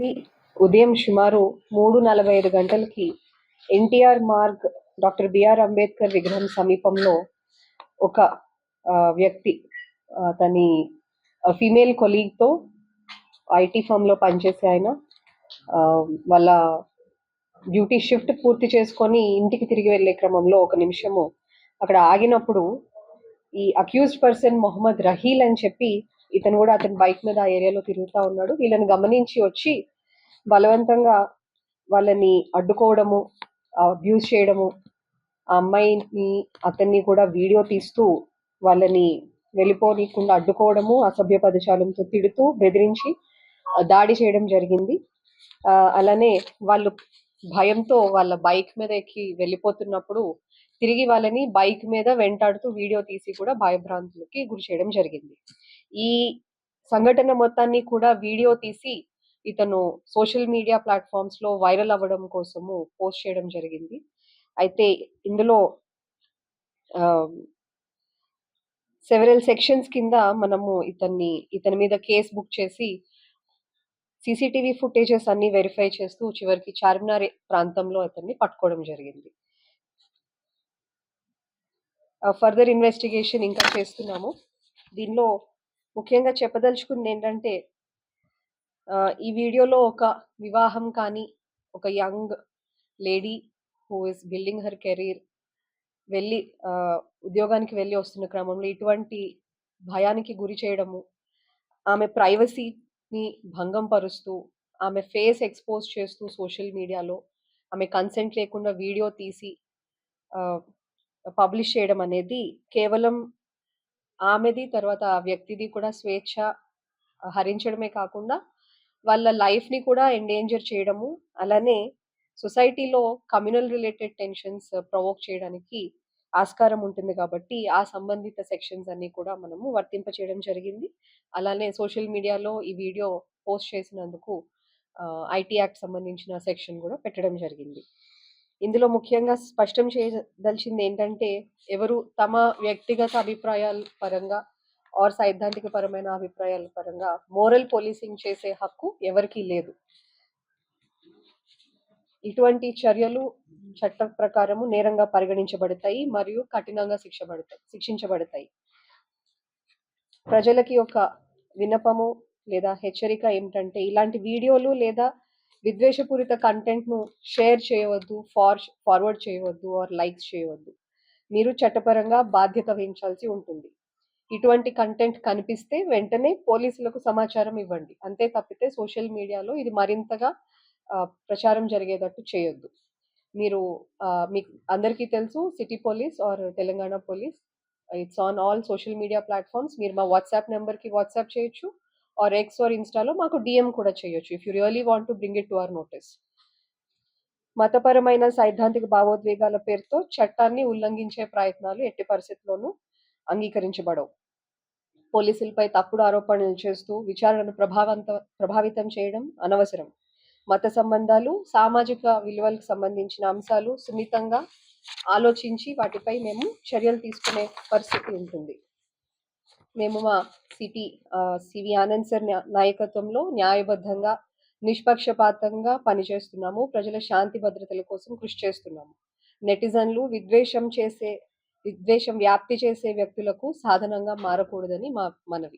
ఇది ఉదయం సుమారు 3:45 గంటలకి ఎన్టీఆర్ మార్గ్ డాక్టర్ బిఆర్ అంబేద్కర్ విగ్రహం సమీపంలో ఒక వ్యక్తి తని ఫీమేల్ కొలీగ్తో ఐటీ ఫర్మ్లో పనిచేసే ఆయన వాళ్ళ డ్యూటీ షిఫ్ట్ పూర్తి చేసుకొని ఇంటికి తిరిగి వెళ్ళే క్రమంలో ఒక నిమిషము అక్కడ ఆగినప్పుడు ఈ అక్యూజ్డ్ పర్సన్ మొహమ్మద్ రహీల్ అని చెప్పి ఇతను కూడా అతని బైక్ మీద ఆ ఏరియాలో తిరుగుతూ ఉన్నాడు. వీళ్ళని గమనించి వచ్చి బలవంతంగా వాళ్ళని అడ్డుకోవడము, అబ్యూజ్ చేయడము, ఆ అమ్మాయిని అతన్ని కూడా వీడియో తీస్తూ వాళ్ళని వెళ్ళిపోనీయకుండా అడ్డుకోవడము, అసభ్య పదజాలంతో తిడుతూ బెదిరించి దాడి చేయడం జరిగింది. అలానే వాళ్ళు భయంతో వాళ్ళ బైక్ మీద ఎక్కి వెళ్ళిపోతున్నప్పుడు తిరిగి వాళ్ళని బైక్ మీద వెంటాడుతూ వీడియో తీసి కూడా భయభ్రాంతులకి గురి చేయడం జరిగింది. ఈ సంఘటన మొత్తాన్ని కూడా వీడియో తీసి ఇతను సోషల్ మీడియా ప్లాట్ఫామ్స్ లో వైరల్ అవ్వడం కోసము పోస్ట్ చేయడం జరిగింది. అయితే ఇందులో సెవెరల్ సెక్షన్స్ కింద మనము ఇతని మీద కేసు బుక్ చేసి సీసీటీవీ ఫుటేజెస్ అన్ని వెరిఫై చేస్తూ చివరికి చార్మినార్ ప్రాంతంలో అతన్ని పట్టుకోవడం జరిగింది. ఫర్దర్ ఇన్వెస్టిగేషన్ ఇంకా చేస్తున్నాము. దీనిలో ముఖ్యంగా చెప్పదలుచుకుంది ఏంటంటే ఈ వీడియోలో ఒక వివాహం కానీ ఒక young lady who is building her career వెళ్ళి ఉద్యోగానికి వెళ్ళి వస్తున్న క్రమంలో ఇటువంటి భయానికి గురి చేయడము, ఆమె ప్రైవసీని భంగం పరుస్తూ ఆమె ఫేస్ ఎక్స్పోజ్ చేస్తూ సోషల్ మీడియాలో ఆమె కన్సెంట్ లేకుండా వీడియో తీసి పబ్లిష్ చేయడం అనేది కేవలం ఆమెది తర్వాత ఆ వ్యక్తిది కూడా స్వేచ్ఛ హరించడమే కాకుండా వాళ్ళ లైఫ్ని కూడా ఎండేంజర్ చేయడము, అలానే సొసైటీలో కమ్యూనల్ రిలేటెడ్ టెన్షన్స్ ప్రొవోక్ చేయడానికి ఆస్కారం ఉంటుంది. కాబట్టి ఆ సంబంధిత సెక్షన్స్ అన్ని కూడా మనము వర్తింప చేయడం జరిగింది. అలానే సోషల్ మీడియాలో ఈ వీడియో పోస్ట్ చేసినందుకు ఐటీ యాక్ట్ సంబంధించిన సెక్షన్ కూడా పెట్టడం జరిగింది. ఇందులో ముఖ్యంగా స్పష్టం చేయదలిచింది ఏంటంటే ఎవరు తమ వ్యక్తిగత అభిప్రాయాల పరంగా ఆర్ సైద్ధాంతిక పరమైన అభిప్రాయాల పరంగా మోరల్ పోలీసింగ్ చేసే హక్కు ఎవరికీ లేదు. ఇటువంటి చర్యలు చట్ట ప్రకారము నేరంగా పరిగణించబడతాయి మరియు కఠినంగా శిక్షించబడతాయి. ప్రజలకి ఒక విన్నపము లేదా హెచ్చరిక ఏమిటంటే ఇలాంటి వీడియోలు లేదా విద్వేషపూరిత కంటెంట్ ను షేర్ చేయవద్దు, ఫార్వర్డ్ చేయవద్దు ఆర్ లైక్స్ చేయవద్దు. మీరు చట్టపరంగా బాధ్యత వహించాల్సి ఉంటుంది. ఇటువంటి కంటెంట్ కనిపిస్తే వెంటనే పోలీసులకు సమాచారం ఇవ్వండి. అంతే తప్పితే సోషల్ మీడియాలో ఇది మరింతగా ప్రచారం జరిగేటట్టు చేయొద్దు. మీరు మీకు అందరికీ తెలుసు city police or Telangana police, it's on all social media platforms. మీరు మా వాట్సాప్ నెంబర్కి వాట్సాప్ చేయొచ్చు ఆర్ ఎక్స్ ఆర్ ఇన్స్టాలో మాకు డిఎం కూడా చేయొచ్చు if you really want to bring it to our notice. మతపరమైన సైద్ధాంతిక భావోద్వేగాల పేరుతో చట్టాన్ని ఉల్లంఘించే ప్రయత్నాలు ఎట్టి పరిస్థితుల్లోనూ అంగీకరించబడవు. పోలీసులపై తప్పుడు ఆరోపణలు చేస్తూ విచారణను ప్రభావితం చేయడం అనవసరం. మత సంబంధాలు, సామాజిక విలువలకు సంబంధించిన అంశాలు సున్నితంగా ఆలోచించి వాటిపై మేము చర్యలు తీసుకునే పరిస్థితి ఉంటుంది. మేము మా సివి ఆనంద్ సార్ నాయకత్వంలో న్యాయబద్ధంగా నిష్పక్షపాతంగా పనిచేస్తున్నాము. ప్రజల శాంతి భద్రతల కోసం కృషి చేస్తున్నాము. నెటిజన్లు విద్వేషం వ్యాప్తి చేసే వ్యక్తులకు సాధనంగా మారకూడదని మా మనవి.